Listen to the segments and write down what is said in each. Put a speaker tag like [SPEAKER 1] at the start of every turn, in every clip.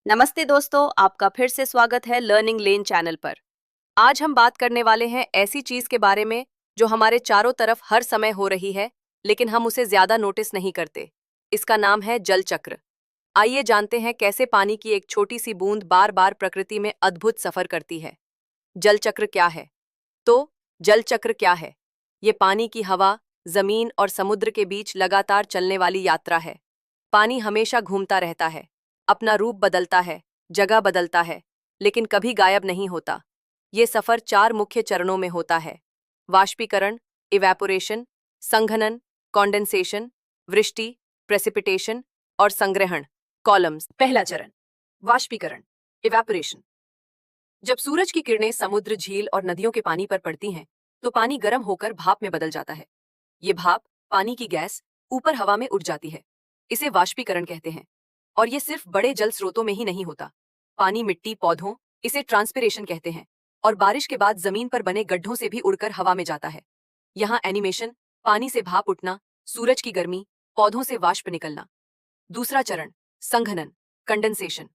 [SPEAKER 1] नमस्ते दोस्तों, आपका फिर से स्वागत है लर्निंग लेन चैनल पर। आज हम बात करने वाले हैं ऐसी चीज के बारे में जो हमारे चारों तरफ हर समय हो रही है, लेकिन हम उसे ज्यादा नोटिस नहीं करते। इसका नाम है जल चक्र। आइए जानते हैं कैसे पानी की एक छोटी सी बूंद बार बार प्रकृति में अद्भुत सफर करती है। जल चक्र क्या है? तो जल चक्र क्या है? ये पानी की हवा, जमीन और समुद्र के बीच लगातार चलने वाली यात्रा है। पानी हमेशा घूमता रहता है, अपना रूप बदलता है, जगह बदलता है, लेकिन कभी गायब नहीं होता। ये सफर 4 मुख्य चरणों में होता है: वाष्पीकरण, इवैपोरेशन, संघनन, कॉन्डेंसेशन, वृष्टि, प्रेसिपिटेशन और संग्रहण, कॉलम्स। पहला चरण, वाष्पीकरण, इवैपोरेशन। जब सूरज की किरणें समुद्र, झील और नदियों के पानी पर पड़ती हैं, तो पानी गर्म होकर भाप में बदल जाता है। ये भाप, पानी की गैस, ऊपर हवा में उड़ जाती है। इसे वाष्पीकरण कहते हैं। और ये सिर्फ बड़े जल स्रोतों में ही नहीं होता। पानी, मिट्टी, पौधों, इसे ट्रांसपिरेशन कहते हैं। और बारिश के बाद जमीन पर बने गड्ढों से भी उड़कर हवा में जाता है। यहाँ एनिमेशन, पानी से भाप उठना, सूरज की गर्मी, पौधों से वाष्प निकलना। दूसरा चरण, संघनन, कंडेंसेशन।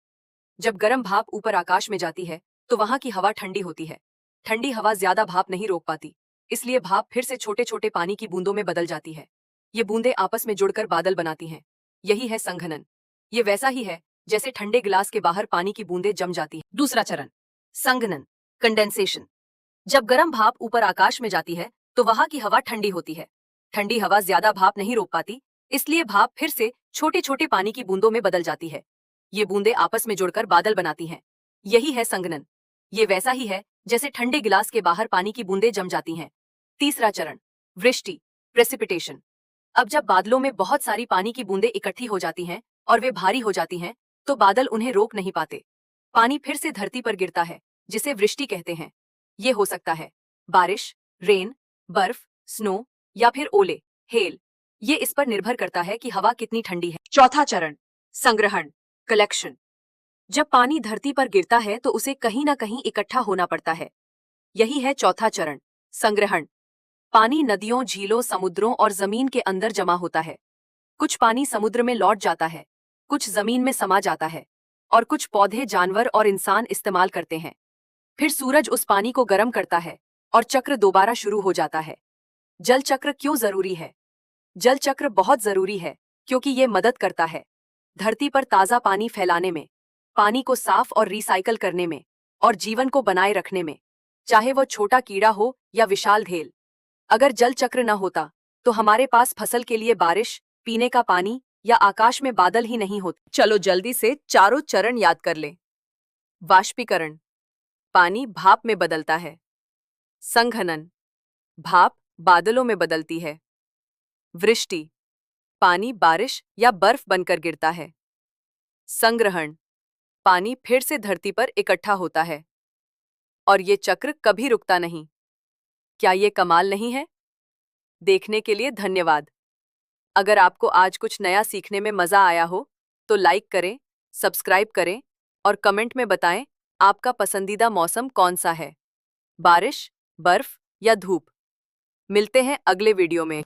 [SPEAKER 1] जब गर्म भाप ऊपर आकाश में जाती है, तो वहां की हवा ठंडी होती है। ठंडी हवा ज्यादा भाप नहीं रोक पाती, इसलिए भाप फिर से छोटे छोटे पानी की बूंदों में बदल जाती है। ये बूंदें आपस में जुड़कर बादल बनाती हैं। यही है संघनन। ये वैसा ही है जैसे ठंडे गिलास के बाहर पानी की बूंदें जम जाती हैं। दूसरा चरण, संघनन, कंडेंसेशन। जब गर्म भाप ऊपर आकाश में जाती है, तो वहां की हवा ठंडी होती है। ठंडी हवा ज्यादा भाप नहीं रोक पाती, इसलिए भाप फिर से छोटे छोटे पानी की बूंदों में बदल जाती है। ये बूंदें आपस में जुड़कर बादल बनाती हैं। यही है संघनन। ये वैसा ही है जैसे ठंडे गिलास के बाहर पानी की बूंदें जम जाती हैं। तीसरा चरण, वृष्टि, प्रेसिपिटेशन। अब जब बादलों में बहुत सारी पानी की बूंदें इकट्ठी हो जाती हैं और वे भारी हो जाती हैं, तो बादल उन्हें रोक नहीं पाते। पानी फिर से धरती पर गिरता है, जिसे वृष्टि कहते हैं। ये हो सकता है बारिश, रेन, बर्फ, स्नो या फिर ओले, हेल। ये इस पर निर्भर करता है कि हवा कितनी ठंडी है। चौथा चरण, संग्रहण, कलेक्शन। जब पानी धरती पर गिरता है तो उसे कहीं ना कहीं इकट्ठा होना पड़ता है। यही है चौथा चरण, संग्रहण। पानी नदियों, झीलों, समुद्रों और जमीन के अंदर जमा होता है। कुछ पानी समुद्र में लौट जाता है, कुछ जमीन में समा जाता है, और कुछ पौधे, जानवर और इंसान इस्तेमाल करते हैं। फिर सूरज उस पानी को गर्म करता है और चक्र दोबारा शुरू हो जाता है। जल चक्र क्यों जरूरी है? जल चक्र बहुत जरूरी है क्योंकि ये मदद करता है धरती पर ताज़ा पानी फैलाने में, पानी को साफ और रिसाइकल करने में, और जीवन को बनाए रखने में, चाहे वो छोटा कीड़ा हो या विशाल ढेल। अगर जल चक्र न होता तो हमारे पास फसल के लिए बारिश, पीने का पानी या आकाश में बादल ही नहीं होते। चलो जल्दी से चारों चरण याद कर लें। वाष्पीकरण, पानी भाप में बदलता है। संघनन, भाप बादलों में बदलती है। वृष्टि, पानी बारिश या बर्फ बनकर गिरता है। संग्रहण, पानी फिर से धरती पर इकट्ठा होता है। और ये चक्र कभी रुकता नहीं। क्या ये कमाल नहीं है? देखने के लिए धन्यवाद। अगर आपको आज कुछ नया सीखने में मजा आया हो, तो लाइक करें, सब्सक्राइब करें और कमेंट में बताएं आपका पसंदीदा मौसम कौन सा है, बारिश, बर्फ या धूप। मिलते हैं अगले वीडियो में।